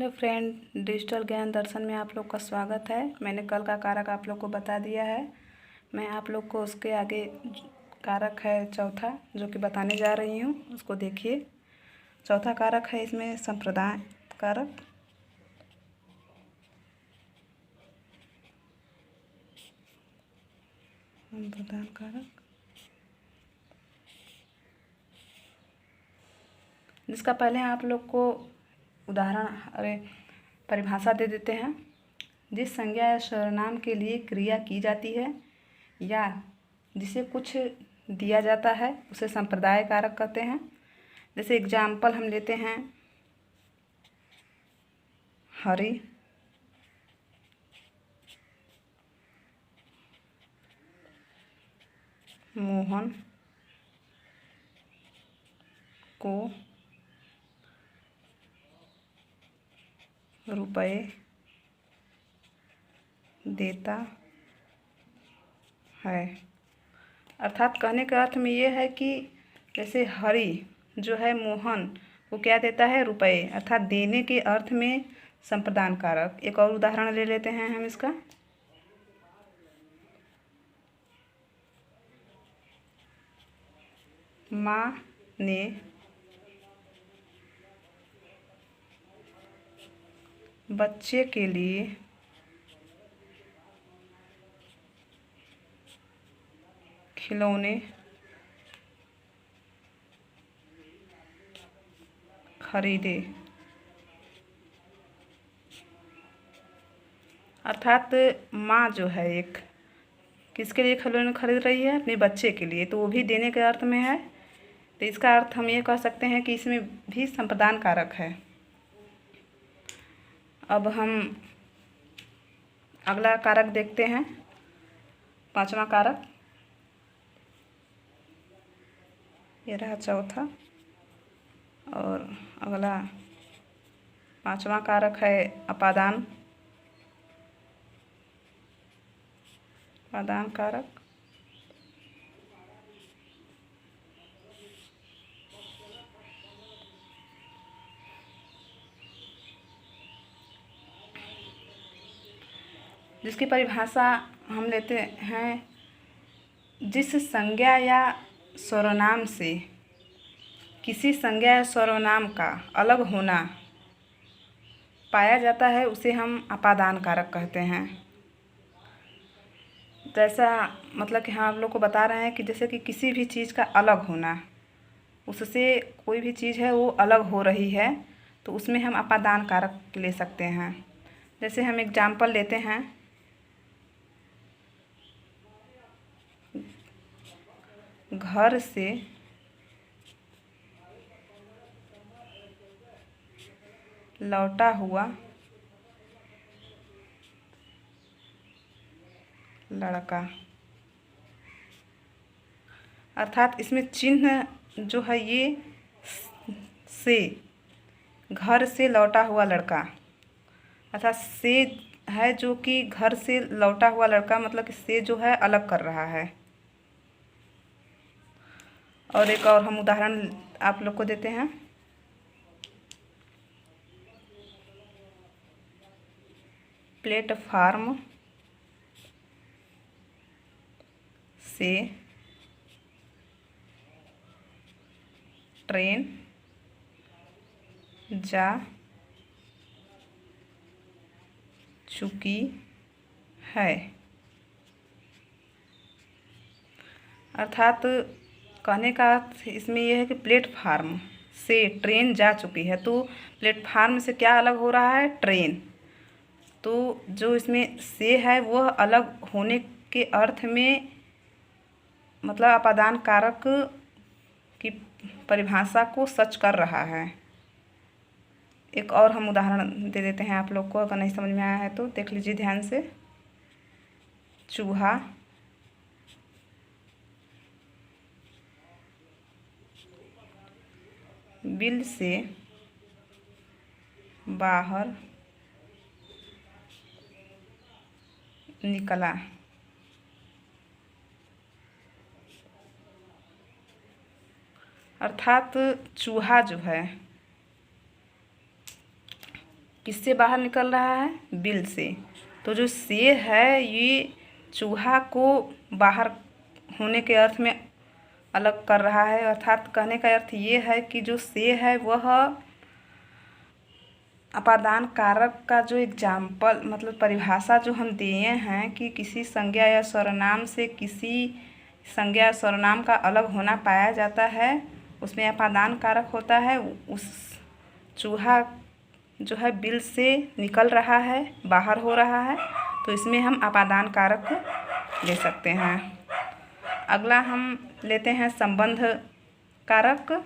Hello friend, digital ज्ञान दर्शन में आप लोग का स्वागत है। मैंने कल का कारक आप लोग को बता दिया है। मैं आप लोग को उसके आगे कारक है चौथा जो कि बताने जा रही हूँ, उसको देखिए। चौथा कारक है इसमें संप्रदाय कारक। संप्रदान कारक जिसका पहले आप लोग को परिभाषा दे देते हैं। जिस संज्ञा या सर्वनाम के लिए क्रिया की जाती है या जिसे कुछ दिया जाता है उसे संप्रदाय कारक कहते हैं। जैसे एग्जाम्पल हम लेते हैं, हरि, मोहन को रुपए देता है। अर्थात कहने का अर्थ में ये है कि जैसे हरि जो है मोहन को क्या देता है, रुपए, अर्थात देने के अर्थ में संप्रदान कारक। एक और उदाहरण ले लेते हैं हम इसका। माँ ने बच्चे के लिए खिलौने खरीदे। अर्थात माँ जो है एक किसके लिए खिलौने खरीद रही है, अपने बच्चे के लिए, तो वो भी देने के अर्थ में है। तो इसका अर्थ हम ये कह सकते हैं कि इसमें भी संप्रदान कारक है। अब हम अगला कारक देखते हैं, पांचवा कारक। ये रहा चौथा, और अगला पांचवा कारक है अपादान कारक। जिसकी परिभाषा हम लेते हैं, जिस संज्ञा या सर्वनाम से किसी संज्ञा या सर्वनाम का अलग होना पाया जाता है उसे हम अपादान कारक कहते हैं। जैसा मतलब कि हाँ आप लोग को बता रहे हैं कि जैसे कि किसी भी चीज़ का अलग होना, उससे कोई भी चीज़ है वो अलग हो रही है, तो उसमें हम अपादान कारक ले सकते हैं। जैसे हम एग्जाम्पल लेते हैं, घर से लौटा हुआ लड़का। अर्थात इसमें चिन्ह जो है ये से, घर से लौटा हुआ लड़का, अर्थात से है जो कि घर से लौटा हुआ लड़का, मतलब कि से जो है अलग कर रहा है। और एक और हम उदाहरण आप लोग को देते हैं, प्लेटफार्म से ट्रेन जा चुकी है। अर्थात कहने का अर्थ इसमें यह है कि प्लेटफार्म से ट्रेन जा चुकी है, तो प्लेटफार्म से क्या अलग हो रहा है, ट्रेन। तो जो इसमें से है वह अलग होने के अर्थ में मतलब अपादान कारक की परिभाषा को सच कर रहा है। एक और हम उदाहरण दे देते हैं आप लोग को, अगर नहीं समझ में आया है तो देख लीजिए ध्यान से। चूहा बिल से बाहर निकला। अर्थात चूहा जो है किससे बाहर निकल रहा है? बिल से। तो जो से है ये चूहा को बाहर होने के अर्थ में अलग कर रहा है, अर्थात कहने का अर्थ ये है कि जो से है वह अपादान कारक का जो एग्जाम्पल मतलब परिभाषा जो हम दिए हैं कि किसी संज्ञा या सर्वनाम से किसी संज्ञा या सर्वनाम का अलग होना पाया जाता है, उसमें अपादान कारक होता है। उस चूहा जो है बिल से निकल रहा है, बाहर हो रहा है, तो इसमें हम अपादान कारक ले सकते हैं। अगला हम लेते हैं संबंध कारक।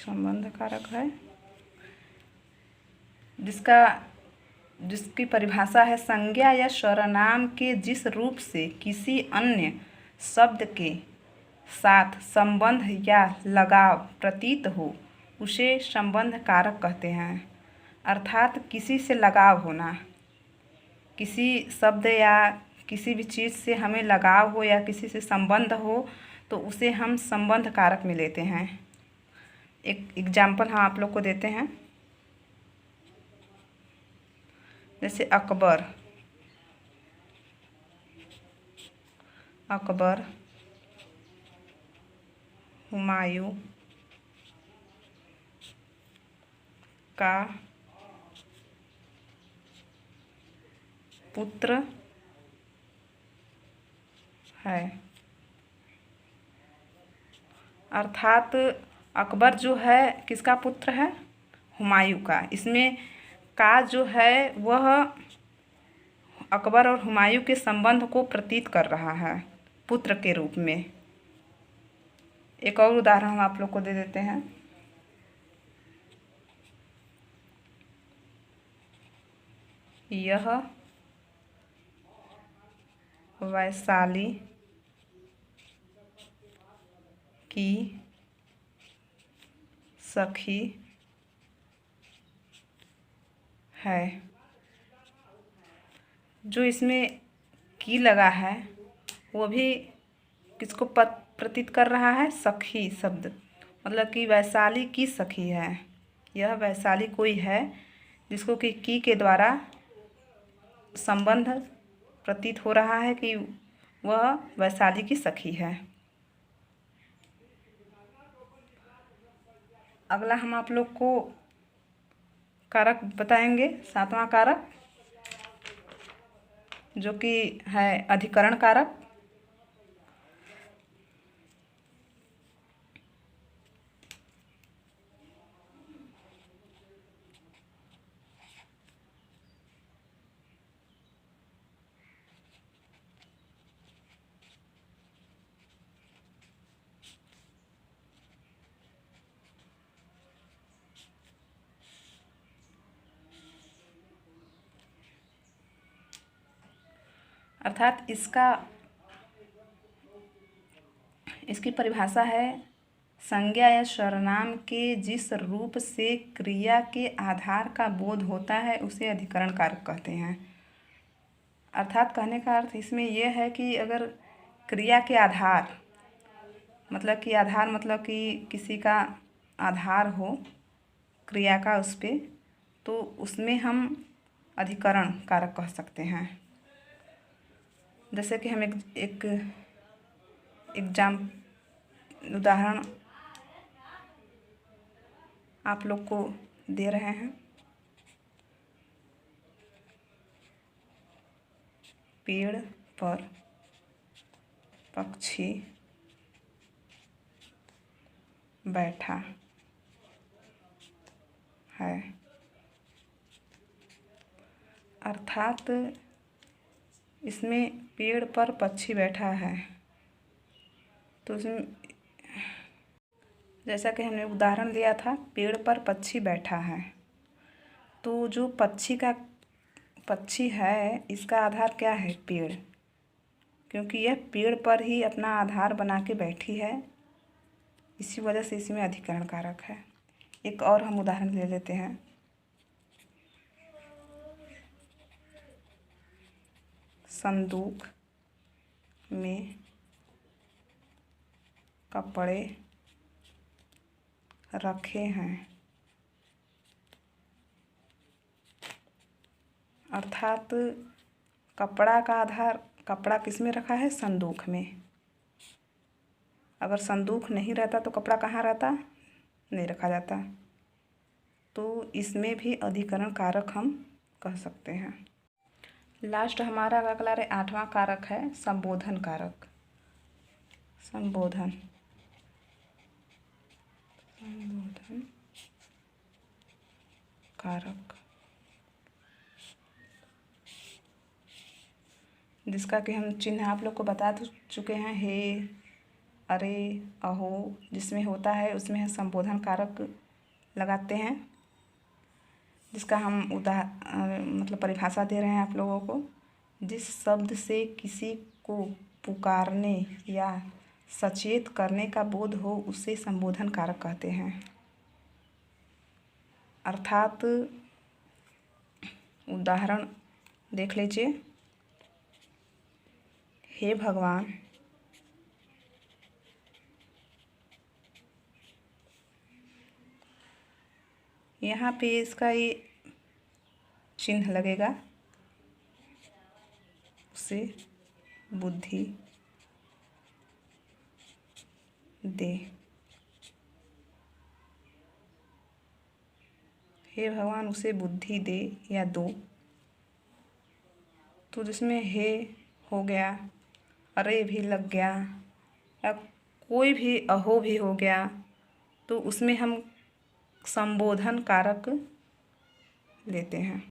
संबंध कारक है जिसकी परिभाषा है संज्ञा या सर्वनाम के जिस रूप से किसी अन्य शब्द के साथ संबंध या लगाव प्रतीत हो उसे संबंध कारक कहते हैं। अर्थात किसी से लगाव होना, किसी शब्द या किसी भी चीज़ से हमें लगाव हो या किसी से संबंध हो तो उसे हम संबंध कारक में लेते हैं। एक एग्जाम्पल हम आप लोग को देते हैं, जैसे अकबर, अकबर, हुमायूं का पुत्र है। अर्थात अकबर जो है किसका पुत्र है? हुमायूं का। इसमें का जो है वह अकबर और हुमायूं के संबंध को प्रतीत कर रहा है पुत्र के रूप में। एक और उदाहरण हम आप लोग को दे देते हैं, यह वैशाली की सखी है। जो इसमें की लगा है वो भी किसको प्रतीत कर रहा है? सखी शब्द, मतलब कि वैशाली की सखी है। यह वैशाली कोई है जिसको कि की के द्वारा संबंध प्रतीत हो रहा है कि वह वैशाली की सखी है। अगला हम आप लोग को कारक बताएंगे, सातवां कारक जो कि है अधिकरण कारक। अर्थात इसकी परिभाषा है संज्ञा या सर्वनाम के जिस रूप से क्रिया के आधार का बोध होता है उसे अधिकरण कारक कहते हैं। अर्थात कहने का अर्थ इसमें यह है कि अगर क्रिया के आधार मतलब कि किसी का आधार हो क्रिया का उस पर, तो उसमें हम अधिकरण कारक कह सकते हैं। जैसे कि हम एक उदाहरण आप लोग को दे रहे हैं, पेड़ पर पक्षी बैठा है। अर्थात इसमें पेड़ पर पक्षी बैठा है, तो उसमें जैसा कि हमने उदाहरण दिया था पेड़ पर पक्षी बैठा है, तो जो पक्षी है इसका आधार क्या है? पेड़, क्योंकि यह पेड़ पर ही अपना आधार बना के बैठी है, इसी वजह से इसमें अधिकरण कारक है। एक और हम उदाहरण ले लेते हैं। संदूक में कपड़े रखे हैं, अर्थात कपड़ा का आधार, कपड़ा किस में रखा है? संदूक में। अगर संदूक नहीं रहता तो कपड़ा कहाँ रहता? नहीं रखा जाता। तो इसमें भी अधिकरण कारक हम कह सकते हैं। लास्ट हमारा अगला 8वां कारक है संबोधन कारक। संबोधन कारक, जिसका कि हम चिन्ह आप लोग को बता चुके हैं, हे, अरे, अहो, जिसमें होता है उसमें है संबोधन कारक लगाते हैं, जिसका हम मतलब परिभाषा दे रहे हैं आप लोगों को। जिस शब्द से किसी को पुकारने या सचेत करने का बोध हो उसे संबोधन कारक कहते हैं। अर्थात उदाहरण देख लीजिए। हे भगवान, यहाँ पे इसका ये चिन्ह लगेगा, उसे बुद्धि दे। हे भगवान उसे बुद्धि दे या दो। तो जिसमें हे हो गया, अरे भी लग गया, या कोई भी अहो भी हो गया, तो उसमें हम संबोधन कारक लेते हैं।